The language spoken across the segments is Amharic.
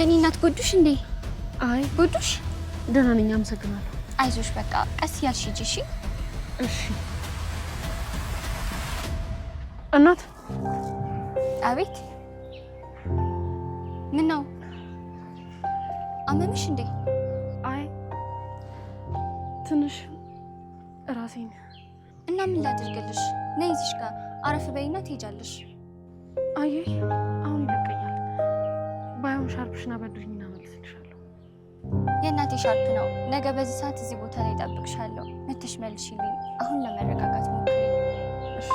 የኔ እናት ጎዱሽ እንዴ? አይ ጎዱሽ? ደህና ነኝ አመሰግናለሁ። አይዞሽ በቃ ቀስ ያልሽ ሂጂ እሺ? እሺ። እናት። አቤት። ምን ነው? አመምሽ እንዴ? አይ ትንሽ ራሴን። እና ምን ላድርግልሽ? ነይ እዚሽ ጋር አረፍ በይና ትሄጃለሽ። አየይ አሁን ይበቃኛል። ባይሆን ሻርፕሽና በድሪኝና መልስልሻለሁ። የእናቴ ሻርፕ ነው። ነገ በዚህ ሰዓት እዚህ ቦታ ላይ እጠብቅሻለሁ። መተሽ መልሽልኝ። አሁን ለመረጋጋት ሞክሪ። እሺ።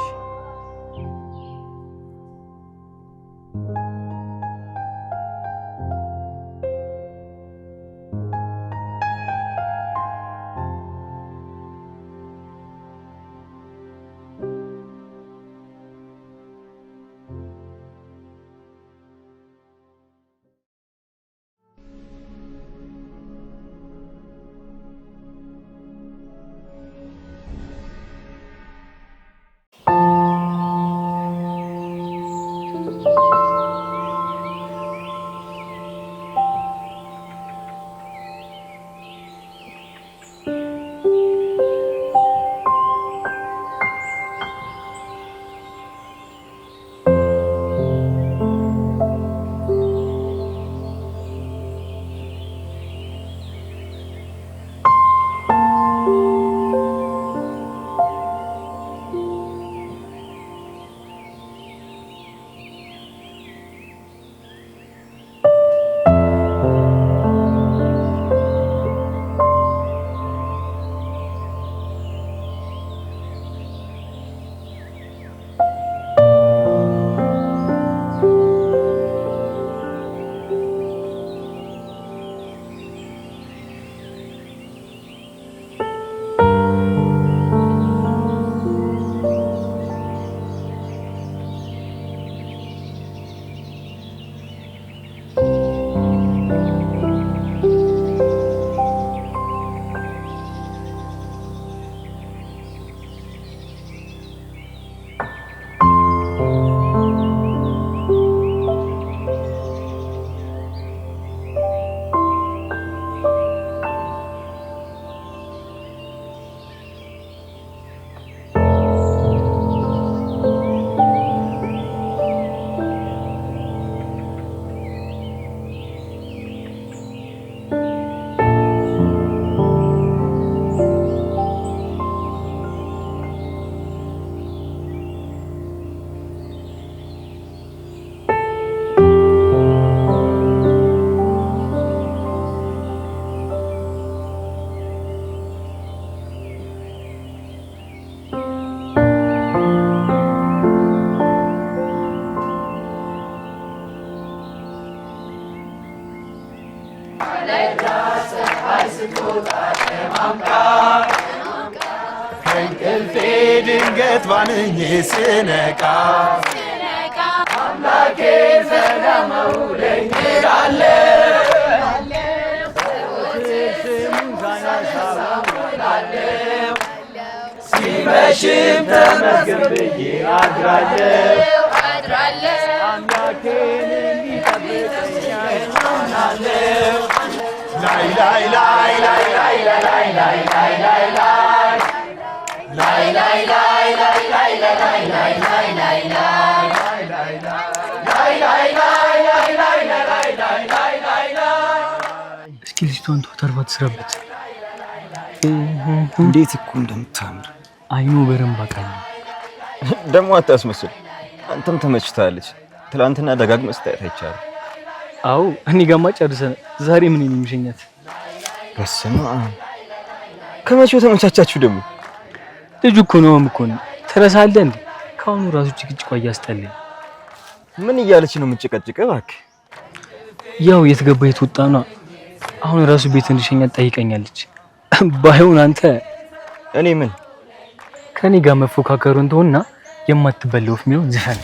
ከእንቅልፌ ድንገት ባንኜ ስነቃ አምላኬ ሰላም አውለኝ እላለሁ። ስሙን ሳነሳው እውላለሁ። ሲመሽም ተመስገን ብዬ አድራለሁ። አምላኬን እንዲጠብቀኝ አምናለሁ። ላይ ላይ ላይ ላይ ላይ ላይ ላይ ላይ ላይ እስኪ ልጅቷን ተርባ ትስራበት። እንዴት እኮ እንደምታምር አይኑ በረምባ ቃል ደግሞ አታስመስል። አንተም ተመችታለች። ትላንትና ደጋግመህ ስታያት አይቻልም። አዎ እኔ ጋማ ጨርሰን ዛሬ ምን የሚሸኛት? በስመ አብ ከመቼው ተመቻቻችሁ ደግሞ? ልጁ እኮ ነው ትረሳለህ እንዴ? ካሁኑ ራሱ ጭቅጭቋ እያስጠላኝ። ምን እያለች ነው የምትጨቀጭቀው? እባክህ ያው የትገባ የትወጣ ነው። አሁን ራሱ ቤት እንድሸኛት ጠይቀኛለች። ባይሆን አንተ እኔ ምን ከኔ ጋር መፎካከሩ እንደሆነና የማትበላው ፍሚው ዝፈን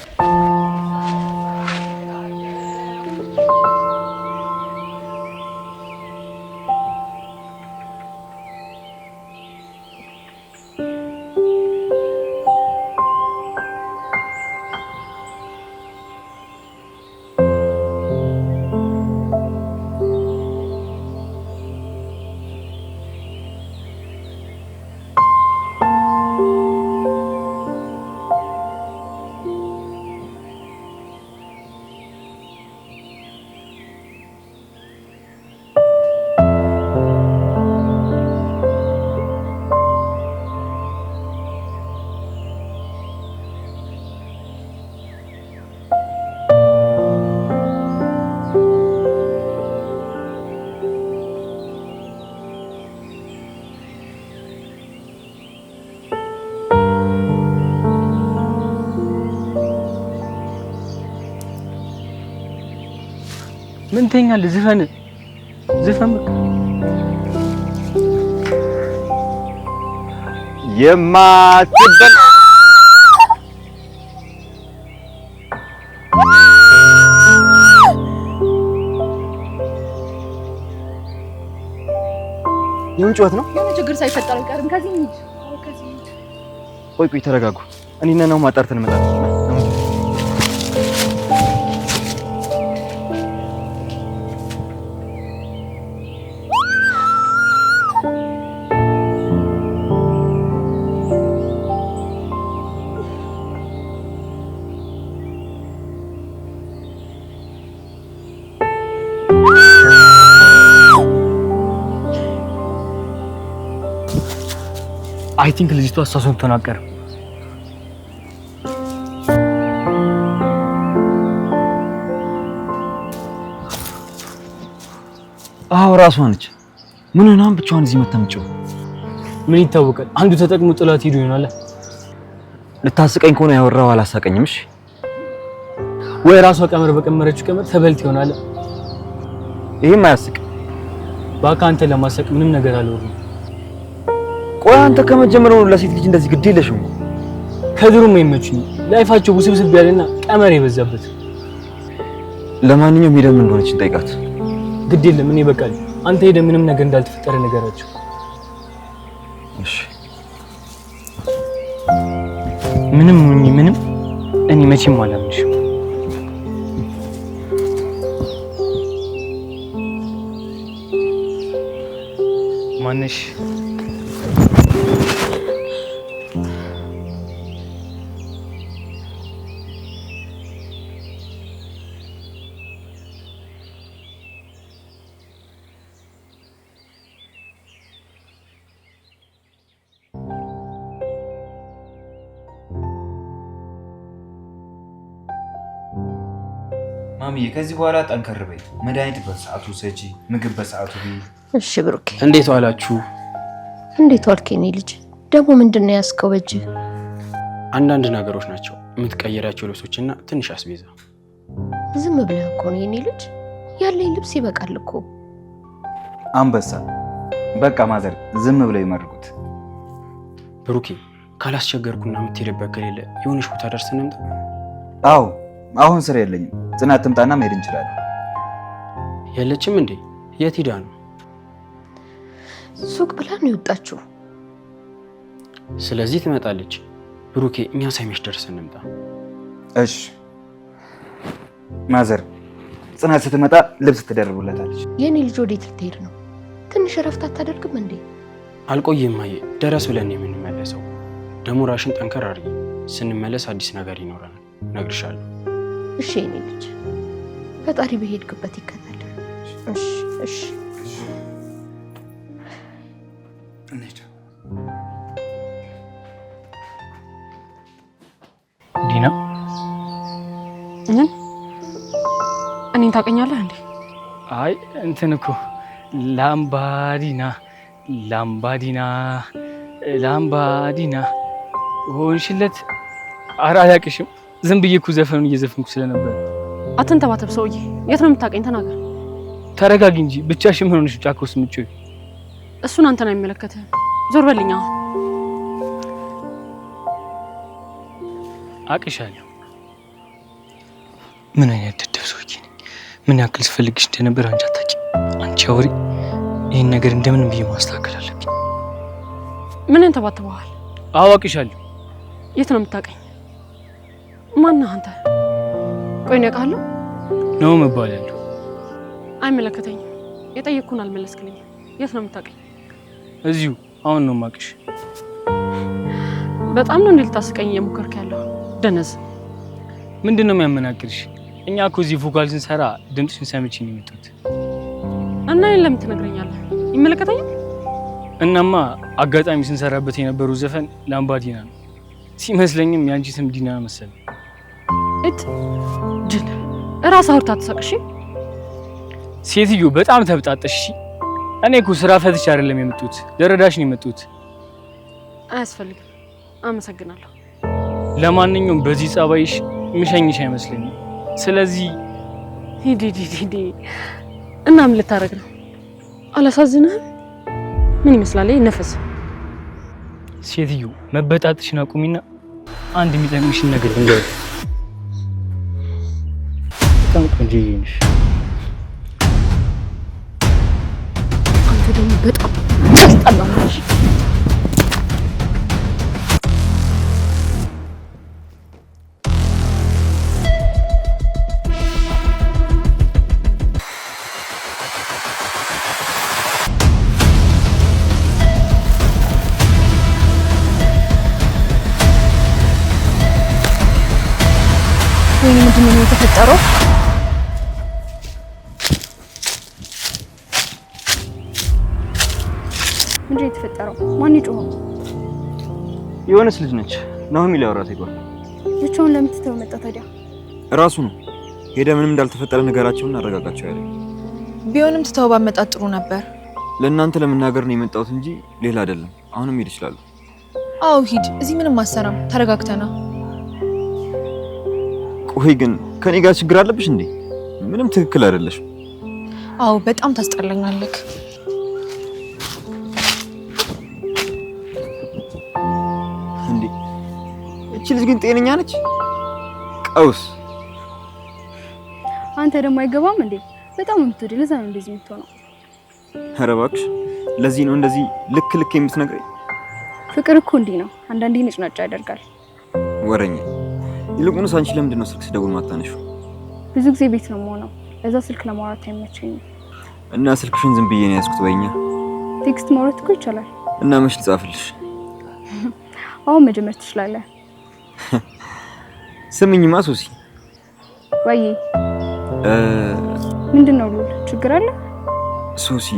ምን ትኛለህ? ዝፈን በቃ የማትበል የምን ጩኸት ነው? የሆነ ችግር ሳይፈጠር አይቀርም። ከዚህ እንሂድ። ቆይ ተረጋጉ። እኔና ነው ማጣርተን እንመጣለን። አይ ቲንክ ልጅቷ አሳሱን ተናገረ። አዎ ራሷ ነች። ምን ሆናም ብቻዋን እዚህ መተምጨው? ምን ይታወቃል? አንዱ ተጠቅሞ ጥላት ሄዶ ይሆናል። ልታስቀኝ ከሆነ ያወራው አላሳቀኝም። እሺ ወይ ራሷ ቀመር በቀመረችው ቀመር ተበልት ይሆናል። ይሄም አያስቅ። ባካ አንተ ለማሰቅ ምንም ነገር አልወሩም። ቆይ አንተ ከመጀመሪያው ለሴት ልጅ እንደዚህ ግድ የለሽም? ከድሮም አይመቹኝ። ላይፋቸው ውስብስብ ያለና ቀመር የበዛበት። ለማንኛውም ሄደን ምን እንደሆነች እንጠይቃት። ግድ የለም እኔ በቃ አንተ ሄደህ ምንም ነገር እንዳልተፈጠረ ነገራቸው። እሺ ምንም እኔ መቼም አላምንሽም። ማነሽ? ማሚዬ ከዚህ በኋላ ጠንከር በይ። መድኃኒት በሰዓቱ ሰጪ፣ ምግብ በሰዓቱ ብይ። እሺ ብሩኬ። እንዴት ዋላችሁ? እንዴት ዋልክ የኔ ልጅ? ደግሞ ምንድነው ያስከው በእጅ? አንዳንድ ነገሮች ናቸው የምትቀየራቸው ልብሶችና ትንሽ አስቤዛ። ዝም ብለህ እኮ ነው የኔ ልጅ። ያለኝ ልብስ ይበቃል እኮ። አንበሳ በቃ ማዘር ዝም ብለው ይመርቁት። ብሩኬ ካላስቸገርኩና የምትሄድበት ከሌለ የሆነሽ ቦታ ደርሰን እንምጣ። አዎ አሁን ስራ የለኝም። ጽናት ትምጣና መሄድ እንችላለን። የለችም እንዴ? የት ሄዳ ነው? ሱቅ ብላ ነው የወጣችው። ስለዚህ ትመጣለች። ብሩኬ እኛ ሳይመሽ ደርሰን እንምጣ። እሺ ማዘር ጽናት ስትመጣ ልብስ ትደርቡለታለች። የኔ ልጅ ወዴት ልትሄድ ነው? ትንሽ እረፍት አታደርግም እንዴ? አልቆይም ማየ፣ ደረስ ብለን የምንመለሰው። ደግሞ ራሽን ጠንከር አድርጊ። ስንመለስ አዲስ ነገር ይኖረናል፣ እነግርሻለሁ። እሺ የኔ ልጅ፣ ፈጣሪ በሄድክበት ይከተል። እሺ እሺ። ዲና እኔን ታውቀኛለህ እንዴ? አይ እንትን እኮ ላምባዲና ሆንሽለት። ኧረ አላውቅሽም። ዝም ብዬ እኮ ዘፈኑን እየዘፈንኩ ስለነበር። አትንተባተብ ሰውዬ። የት ነው የምታውቀኝ? ተናገር። ተረጋጊ እንጂ ብቻሽን ምን ሆነሽ ጫካ ውስጥ የምትጮይው? እሱን አንተን አይመለከትህም። ዞር በልኛ። አቅሻለሁ። ምን አይነት ደደብ ሰውዬ ነኝ! ምን ያክል ስፈልግሽ እንደነበር አንቺ አታውቂም። አንቺ አውሪ። ይህን ነገር እንደምንም ብዬ ማስተካከል አለብኝ። ምን እንተባተበዋል? አዋቅሻለሁ። የት ነው የምታውቀኝ? ማነህ አንተ? ቆይ ነው ያውቃለሁ ነው መባላለሁ። አይመለከተኝም። የጠየቅኩህን አልመለስክልኝም። የት ነው የምታውቀኝ? እዚሁ አሁን ነው የማውቅሽ። በጣም ነው እንዴ ልታስቀኝ እየሞከርክ ያለው? ደነዝ። ምንድን ነው የሚያመናቅርሽ? እኛ እኮ እዚህ ቮካል ስንሰራ ድምፅሽን ሰምቼ ነው የመጣሁት። እና እኔን ለምን ትነግረኛለህ? ይመለከተኛል። እናማ አጋጣሚ ስንሰራበት የነበረው ዘፈን ላምባዲና ነው ሲመስለኝም የአንቺ ስም ዲና መሰለኝ። ጅል እራስ አውርታ ተሳቅሽ። ሴትዮ በጣም ተብጣጠሽ። እኔ እኮ ስራ ፈትቼ አይደለም የመጡት፣ ለረዳሽ ነው የመጡት። አያስፈልግም፣ አመሰግናለሁ። ለማንኛውም በዚህ ጸባይሽ ምሸኝሽ አይመስለኝም። ስለዚህ ሂዲ እና ምን ልታረግ ነው? አላሳዝንህም? ምን ይመስላል ይሄ ነፈስ? ሴትዮ መበጣጥሽን አቁሚና አንድ የሚጠቅምሽን ነገር ልንገርሽ። በጣም ቆንጆዬ ነሽ። አንተ ደግሞ በጣም ታስጠላለሽ። ወይኔ ምንድን ነው የተፈጠረው? ምንድን ነው የተፈጠረው? ማን ይጮኸው? የሆነች ልጅ ነች። ናሆሚ ሊያወራት ሄዷል። ብቻውን ለምን ትተው መጣ ታዲያ? እራሱ ነው ሄደ። ምንም እንዳልተፈጠረ ነገራቸውና አረጋጋቸው ያለኝ። ቢሆንም ትተው ባመጣት ጥሩ ነበር። ለእናንተ ለመናገር ነው የመጣሁት እንጂ ሌላ አይደለም። አሁንም ሄድ ይችላሉ። አዎ ሂድ። እዚህ ምንም አሰራም። ተረጋግተና። ቆይ ግን ከኔ ጋር ችግር አለብሽ እንዴ? ምንም ትክክል አይደለሽም። አዎ በጣም ታስጠላኛለህ። እንዴ እቺ ልጅ ግን ጤነኛ ነች? ቀውስ። አንተ ደግሞ አይገባም እንዴ? በጣም የምትወደው ለዛ ነው እንደዚህ የምትሆነው። ኧረ እባክሽ ለዚህ ነው እንደዚህ ልክ የምትነግረኝ? ፍቅር እኮ እንዲህ ነው። አንዳንዴ ነጭናጫ ያደርጋል። ወረኛ። ይልቁንስ አንቺ ለምንድን ነው ስልክ ስደውል ማታነሺው? ብዙ ጊዜ ቤት ነው የምሆነው። ለዛ ስልክ ለማውራት አይመቸኝም። እና ስልክሽን ዝም ብዬ ነው ያዝኩት በይኛ። ቴክስት ማውራት እኮ ይቻላል። እና መች ልጻፍልሽ? አሁን መጀመር ትችላለህ። ስምኝማ ሶሲ። ወይ ምንድን ነው ሉል? ችግር አለ? ሶሲ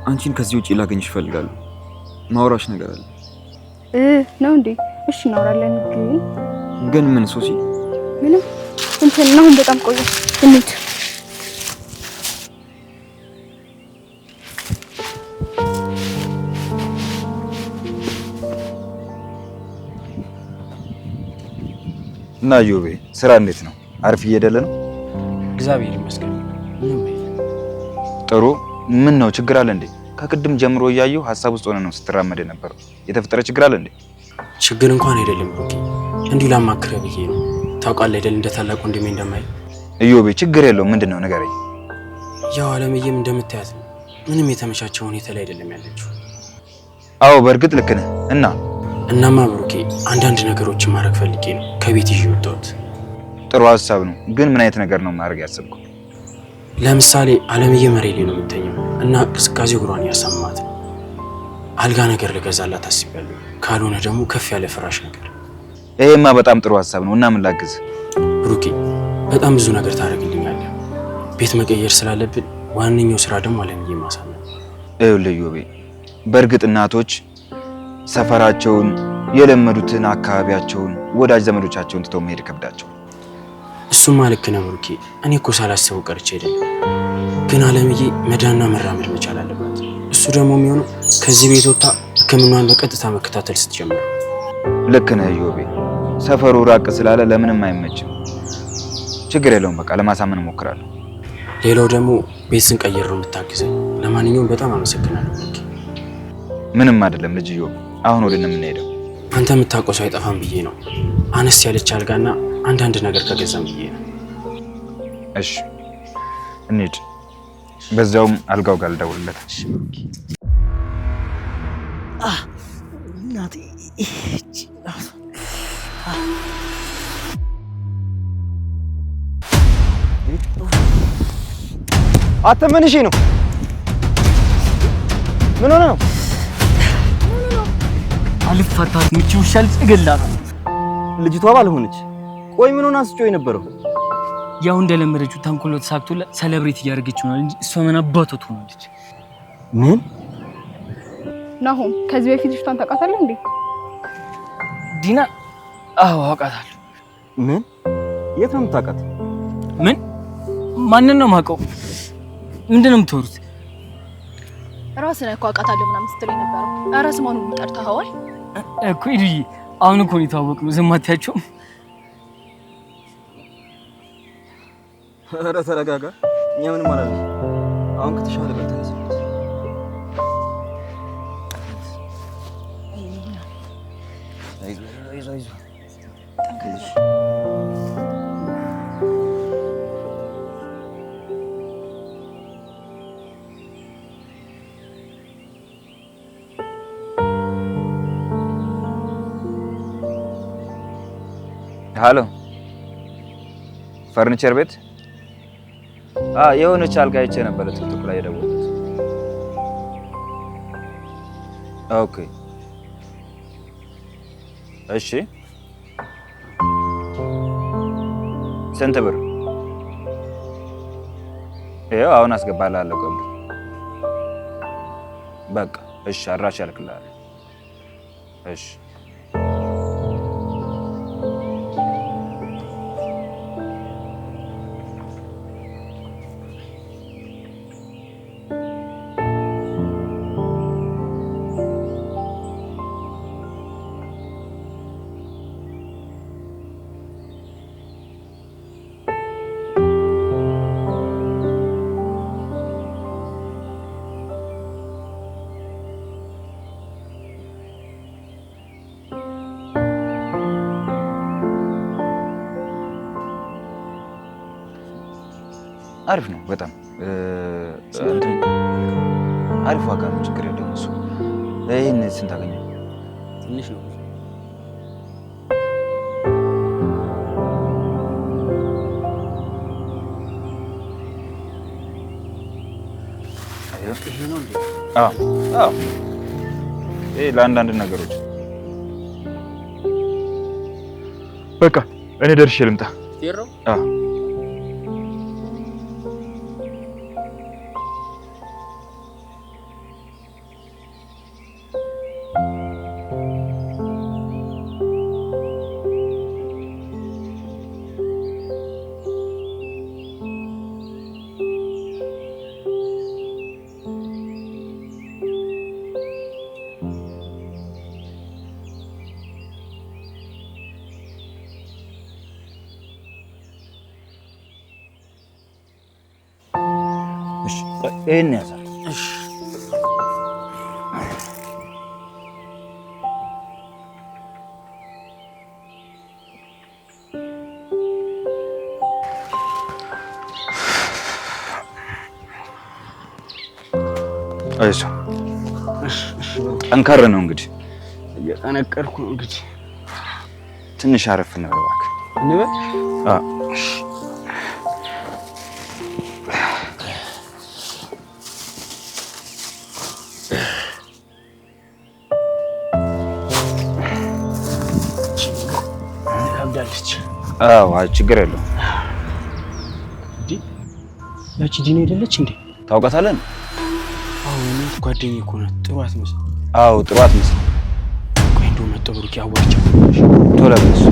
አንቺን ከዚህ ውጪ ላገኝሽ እፈልጋለሁ። ማውራሽ ነገር አለ። ነው እንዴ? እሺ እናወራለን። ግን ምን ሶሲ? ምንም እንትን ነው። በጣም ቆየ። እንዴ እና ዮቤ ስራ እንዴት ነው? አሪፍ እየሄደለ ነው? እግዚአብሔር ይመስገን። ጥሩ። ምን ነው ችግር አለ እንዴ? ከቅድም ጀምሮ እያየሁ ሀሳብ ውስጥ ሆነ ነው ስትራመድ የነበረው። የተፈጠረ ችግር አለ እንዴ? ችግር እንኳን አይደለም ብሩኬ፣ እንዲሁ ላማክረህ ብዬ ነው። ታውቃለህ አይደል እንደ ታላቅ ወንድሜ እንደማይ። ዮቤ ችግር የለውም። ምንድነው ንገረኝ። ያው አለምዬም እንደምታያት ነው። ምንም የተመቻቸው ሁኔታ ላይ አይደለም ያለችው። አዎ በእርግጥ ልክ ነህ። እናማ ብሩኬ አንዳንድ ነገሮችን ማድረግ ፈልጌ ነው ከቤት ይዤ ወጣሁት። ጥሩ ሀሳብ ነው። ግን ምን አይነት ነገር ነው ማድረግ ያሰብከው? ለምሳሌ አለምዬ መሬት ላይ ነው የምትተኘው እና ቅዝቃዜ እግሯን ያሰማት ነው። አልጋ ነገር ልገዛላት አስቤያለሁ። ካልሆነ ደግሞ ከፍ ያለ ፍራሽ ነገር። ይሄማ በጣም ጥሩ ሀሳብ ነው። እና ምን ላግዝ? ብሩኬ በጣም ብዙ ነገር ታደርግልኛለህ። ቤት መቀየር ስላለብን ዋነኛው ስራ ደግሞ አለምዬ ማሳመን። ይኸውልህ ዮቤ፣ በእርግጥ እናቶች ሰፈራቸውን የለመዱትን አካባቢያቸውን ወዳጅ ዘመዶቻቸውን ትተው መሄድ ከብዳቸው። እሱማ ልክ ነህ ብሩኬ። እኔ እኮ ሳላስበው ቀርቼ አይደለም። ግን አለምዬ መዳንና መራመድ መቻል አለባት። እሱ ደግሞ የሚሆነው ከዚህ ቤት ወጣ ሕክምናዋን በቀጥታ መከታተል ስትጀምር። ልክ ነህ ዮቤ። ሰፈሩ ራቅ ስላለ ለምንም አይመችም። ችግር የለውም። በቃ ለማሳመን እሞክራለሁ። ሌላው ደግሞ ቤት ስንቀይር ነው የምታግዘኝ። ለማንኛውም በጣም አመሰግናለሁ ብሩኬ። ምንም አይደለም ልጅ ዮቤ። አሁን ወደ እነ የምንሄደው አንተ የምታውቀው ሰው አይጠፋም ብዬ ነው። አነስ ያለች አልጋና አንዳንድ ነገር ከገዛም ብዬ ነው። እሺ እንሂድ። በዛውም አልጋው ጋር ልደውልለት። እናቴ አተመንሽ ነው። ምን ሆነ ነው? አልፋታት ምቺ ውሻል ጽገላት ልጅቷ ባልሆነች። ቆይ ምን ሆነ አስጮህ የነበረው? ያው እንደለመደችው ተንኮሎ ተሳክቶላት ሴሌብሬት እያደረገችው ነው እንጂ እሷ ምን አባቷ ትሆናለች? ምን ናሆም፣ ከዚህ በፊት ልጅቷን ታውቃታለህ እንዴ? ዲና? አዎ አውቃታለሁ። ምን? የት ነው የምታውቃት? ምን? ማንን ነው የማውቀው? ምንድን ነው የምትወሩት? ራስህ እኮ አውቃታለሁ ምናምን ስትለኝ ነበረው። ኧረ ስሟን ሁሉ ጠርተኸዋል እኮ ይዱይ። አሁን እኮ ነው የተዋወቅነው። ዝም አትያቸውም? ኧረ ተረጋጋ። እኛ ምንም አላለም። አሁን ከተሻለ በል ተነስ። አይዞህ ሃሎ ፈርኒቸር ቤት የሆነች አልጋ አይቼ ነበር ቲክቶክ ላይ የደወልኩት። ኦኬ እሺ ስንት ብር? ይኸው አሁን አስገባልሃለሁ ቀብድ። በቃ እሺ አድራሻ እልክልሃለሁ። እሺ አሪፍ ነው በጣም አሪፍ ዋጋ ነው። ችግር የለውም እሱ። ይሄን ስንት አገኘው? ትንሽ ነው። ይሄ ነው እንዴ? አዎ ይሄ ለአንዳንድ ነገሮች። በቃ እኔ ደርሼ ልምጣ። ቴሮ ይሄን ያዛል። እሺ አይዞህ ጠንካራ ነው እንግዲህ እየጠነቀርኩ ነው እንግዲህ። ትንሽ አረፍ እንበል እባክህ። እንበል ችግር የለውም። ያቺ ዲና አይደለች እንዴ? ታውቃታለህ? አዎ እናት ጓደኛዬ እኮ ናት። ጥሩ አትመስል። አዎ ጥሩ አትመስል። ቆይ እንደው መጥቶ ብሩክ ያዋቸው ቶሎ በል እሱ